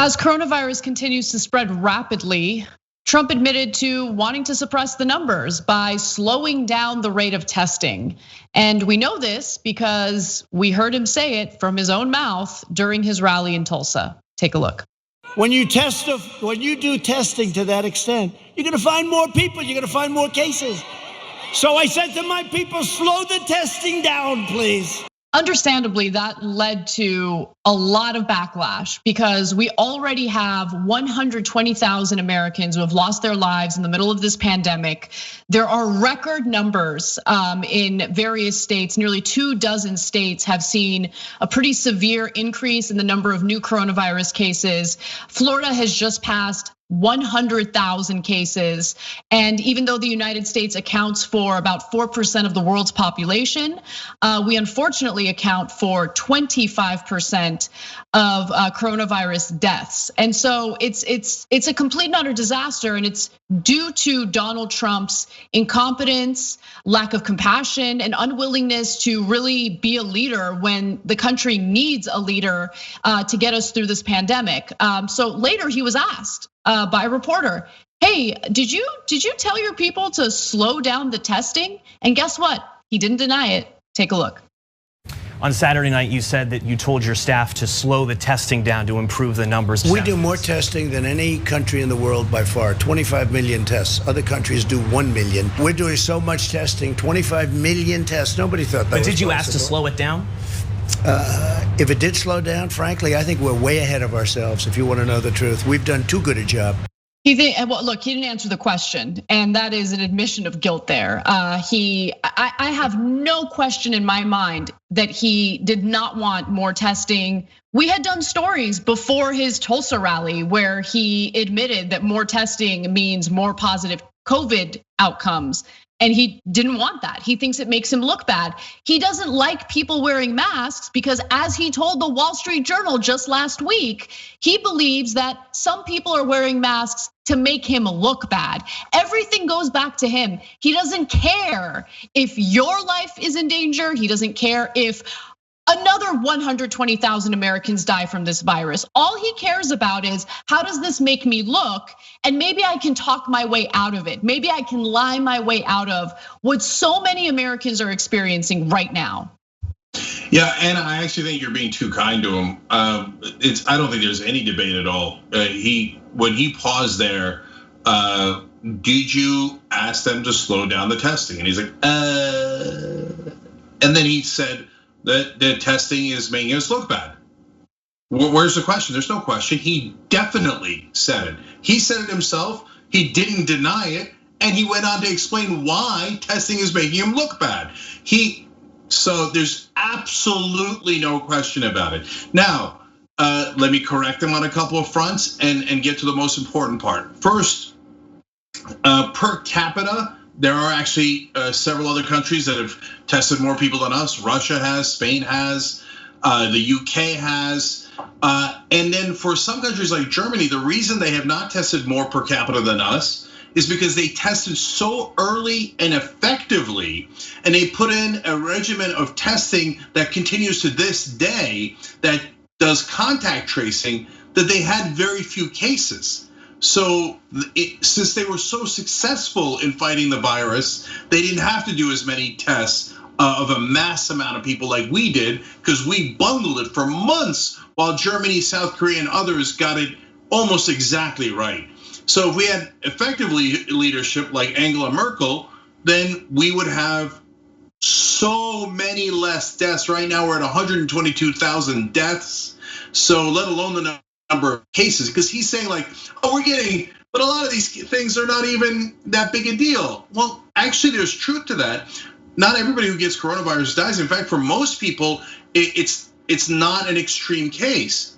As coronavirus continues to spread rapidly, Trump admitted to wanting to suppress the numbers by slowing down the rate of testing. And we know this because we heard him say it from his own mouth during his rally in Tulsa. Take a look. When you do testing to that extent, you're gonna find more people, you're gonna find more cases. So I said to my people, slow the testing down, please. Understandably, that led to a lot of backlash because we already have 120,000 Americans who have lost their lives in the middle of this pandemic. There are record numbers in various states. Nearly 24 states have seen a pretty severe increase in the number of new coronavirus cases. Florida has just passed 100,000 cases. And even though the United States accounts for about 4% of the world's population, we unfortunately account for 25% of coronavirus deaths. And so it's a complete and utter disaster, and it's due to Donald Trump's incompetence, lack of compassion, and unwillingness to really be a leader when the country needs a leader to get us through this pandemic. So later he was asked by a reporter, hey, did you tell your people to slow down the testing? And guess what? He didn't deny it. Take a look. On Saturday night, you said that you told your staff to slow the testing down to improve the numbers. We do more testing than any country in the world by far, 25 million tests. Other countries do 1 million. We're doing so much testing, 25 million tests. Nobody thought that was possible. But did you ask to slow it down? If it did slow down, frankly, I think we're way ahead of ourselves, if you want to know the truth. We've done too good a job. Well, look, he didn't answer the question, and that is an admission of guilt there. I have no question in my mind that he did not want more testing. We had done stories before his Tulsa rally where he admitted that more testing means more positive COVID outcomes. And he didn't want that. He thinks it makes him look bad. He doesn't like people wearing masks because, as he told the Wall Street Journal just last week, he believes that some people are wearing masks to make him look bad. Everything goes back to him. He doesn't care if your life is in danger. He doesn't care if another 120,000 Americans die from this virus. All he cares about is, how does this make me look? And maybe I can talk my way out of it. Maybe I can lie my way out of what so many Americans are experiencing right now. Yeah, and I actually think you're being too kind to him. I don't think there's any debate at all. When he paused there, did you ask them to slow down the testing? And he's like, and then he said that the testing is making us look bad. Where's the question? There's no question. He definitely said it. He said it himself. He didn't deny it, and he went on to explain why testing is making him look bad. So there's absolutely no question about it. Now, let me correct him on a couple of fronts and get to the most important part. First, per capita, there are actually several other countries that have tested more people than us. Russia has, Spain has, the UK has. And then for some countries like Germany, the reason they have not tested more per capita than us is because they tested so early and effectively, and they put in a regimen of testing that continues to this day that does contact tracing, that they had very few cases. So since they were so successful in fighting the virus, they didn't have to do as many tests of a mass amount of people like we did, because we bundled it for months while Germany, South Korea, and others got it almost exactly right. So if we had effective leadership like Angela Merkel, then we would have so many less deaths. Right now we're at 122,000 deaths. So let alone the number of cases, because he's saying like, oh, but a lot of these things are not even that big a deal. Well, actually there's truth to that. Not everybody who gets coronavirus dies. In fact, for most people, it's not an extreme case.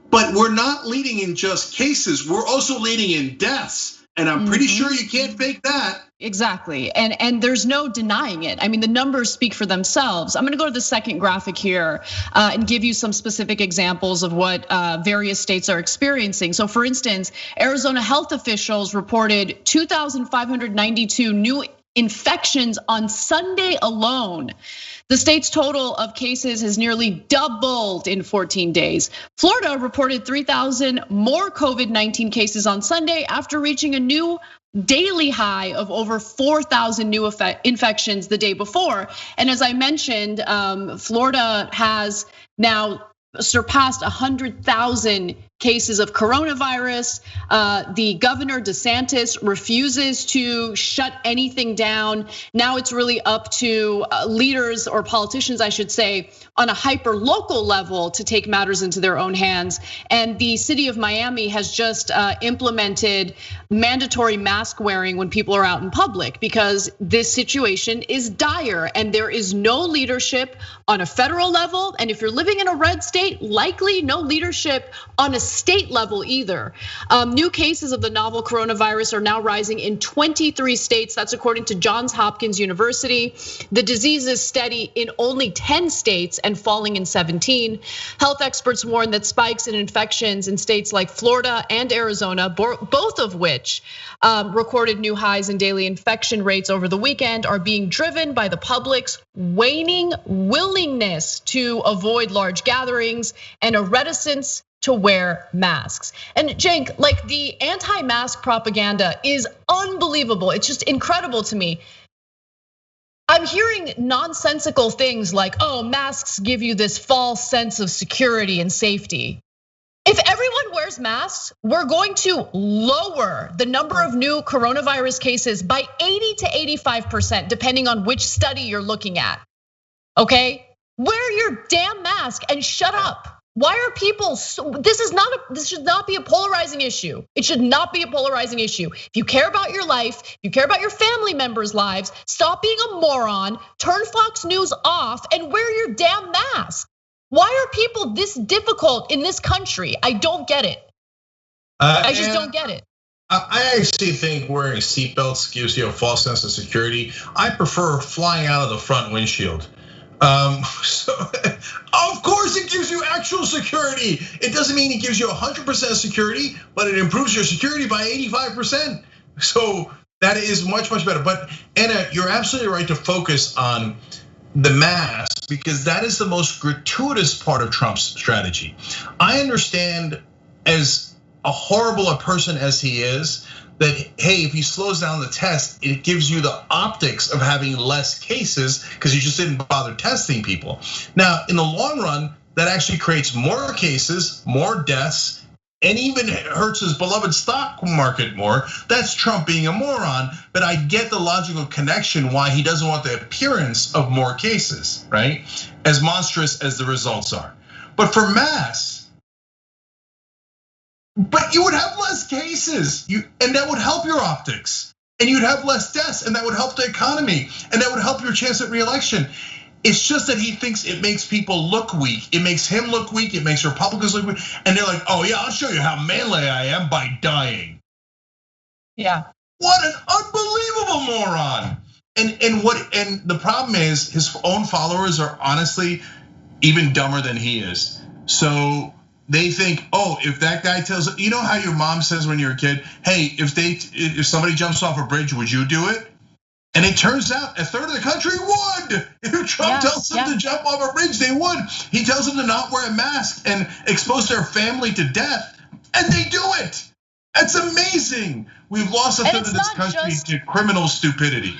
But we're not leading in just cases, we're also leading in deaths. And I'm pretty sure you can't fake that. Exactly, and there's no denying it. I mean, the numbers speak for themselves. I'm gonna go to the second graphic here and give you some specific examples of what various states are experiencing. So for instance, Arizona health officials reported 2,592 new infections on Sunday alone. The state's total of cases has nearly doubled in 14 days. Florida reported 3,000 more COVID-19 cases on Sunday after reaching a new daily high of over 4,000 new infections the day before. And as I mentioned, Florida has now surpassed 100,000 cases of coronavirus. The governor DeSantis refuses to shut anything down. Now it's really up to leaders, or politicians, I should say, on a hyper local level to take matters into their own hands. And the city of Miami has just implemented mandatory mask wearing when people are out in public, because this situation is dire and there is no leadership on a federal level. And if you're living in a red state, likely no leadership on a state level either. New cases of the novel coronavirus are now rising in 23 states. That's according to Johns Hopkins University. The disease is steady in only 10 states and falling in 17. Health experts warn that spikes in infections in states like Florida and Arizona, both of which recorded new highs in daily infection rates over the weekend, are being driven by the public's waning willingness to avoid large gatherings and a reticence to wear masks. And Cenk, like, the anti-mask propaganda is unbelievable. It's just incredible to me. I'm hearing nonsensical things like, oh, masks give you this false sense of security and safety. If everyone wears masks, we're going to lower the number of new coronavirus cases by 80 to 85%, depending on which study you're looking at, okay? Wear your damn mask and shut up. Why are people this should not be a polarizing issue. It should not be a polarizing issue. If you care about your life, if you care about your family members' lives, stop being a moron, turn Fox News off and wear your damn mask. Why are people this difficult in this country? I don't get it. I just don't get it. I actually think wearing seatbelts gives you a false sense of security. I prefer flying out of the front windshield. So of course it gives you actual security. It doesn't mean it gives you 100% security, but it improves your security by 85%. So that is much, much better. But Anna, you're absolutely right to focus on the mask, because that is the most gratuitous part of Trump's strategy. I understand, as a horrible a person as he is, that, hey, if he slows down the test, it gives you the optics of having less cases because you just didn't bother testing people. Now, in the long run, that actually creates more cases, more deaths, and even hurts his beloved stock market more. That's Trump being a moron, but I get the logical connection why he doesn't want the appearance of more cases, right? As monstrous as the results are. But for masks, but you would have less cases, and that would help your optics, and you'd have less deaths, and that would help the economy, and that would help your chance at re-election. It's just that he thinks it makes people look weak. It makes him look weak. It makes Republicans look weak, and they're like, "Oh yeah, I'll show you how manly I am by dying." Yeah. What an unbelievable moron! And the problem is his own followers are honestly even dumber than he is. So they think, oh, if that guy tells, you know how your mom says when you're a kid, hey, if somebody jumps off a bridge, would you do it? And it turns out a third of the country would. If Trump tells them to jump off a bridge, they would. He tells them to not wear a mask and expose their family to death, and they do it. That's amazing. We've lost a third of this country to criminal stupidity.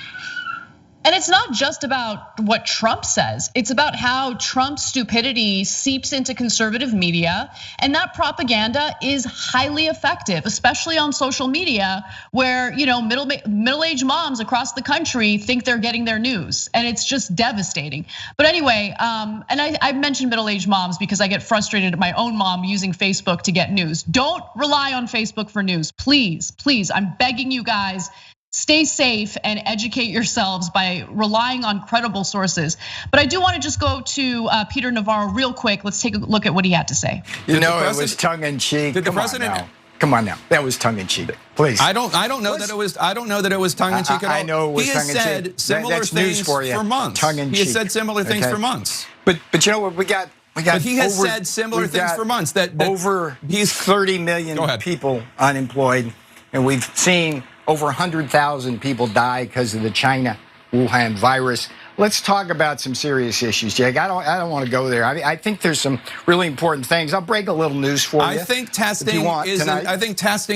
And it's not just about what Trump says. It's about how Trump's stupidity seeps into conservative media, and that propaganda is highly effective, especially on social media, where middle-aged moms across the country think they're getting their news, and it's just devastating. But anyway, and I mentioned middle-aged moms because I get frustrated at my own mom using Facebook to get news. Don't rely on Facebook for news, please, please. I'm begging you guys. Stay safe and educate yourselves by relying on credible sources. But I do want to just go to Peter Navarro real quick. Let's take a look at what he had to say. You know, it was tongue in cheek. Did the president? Come on now, that was tongue in cheek. Please. I don't know that it was. I don't know that it was tongue in cheek at all. I know it was tongue in cheek. He has said similar things for months. Tongue in cheek. He has said similar things for months. But you know what? We got. But he has said similar things for months. That over he's 30 million people unemployed, and we've seen over 100,000 people died because of the China Wuhan virus. Let's talk about some serious issues, Jake. I don't want to go there. I think there's some really important things. I'll break a little news for you. I think testing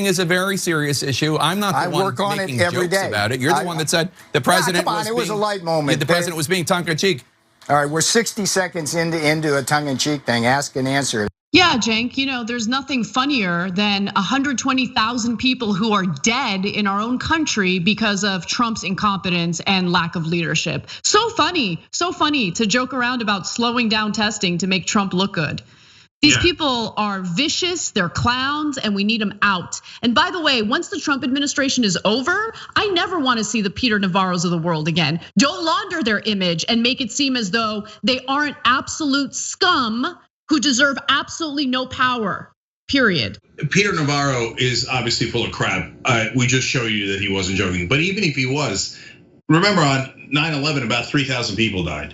is a very serious issue. I'm not the one making jokes about it. You're the one that said the president it was a light moment. The president was being tongue-in-cheek. All right, we're 60 seconds into a tongue-in-cheek thing. Ask and answer. Yeah, Cenk, there's nothing funnier than 120,000 people who are dead in our own country because of Trump's incompetence and lack of leadership. So funny to joke around about slowing down testing to make Trump look good. These people are vicious, they're clowns, and we need them out. And by the way, once the Trump administration is over, I never want to see the Peter Navarros of the world again. Don't launder their image and make it seem as though they aren't absolute scum who deserve absolutely no power, period. Peter Navarro is obviously full of crap. We just show you that he wasn't joking. But even if he was, remember on 9/11, about 3,000 people died.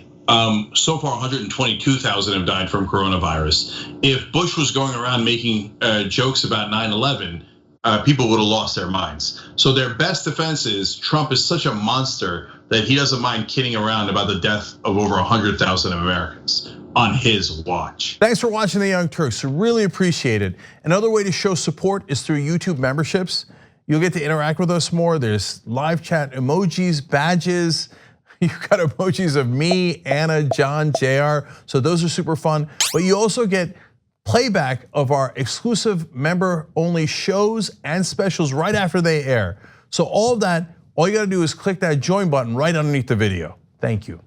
So far, 122,000 have died from coronavirus. If Bush was going around making jokes about 9/11, people would have lost their minds. So their best defense is Trump is such a monster that he doesn't mind kidding around about the death of over 100,000 Americans on his watch. Thanks for watching The Young Turks. Really appreciate it. Another way to show support is through YouTube memberships. You'll get to interact with us more. There's live chat emojis, badges. You've got emojis of me, Anna, John, JR. So those are super fun. But you also get playback of our exclusive member-only shows and specials right after they air. So all of that, all you gotta do is click that join button right underneath the video. Thank you.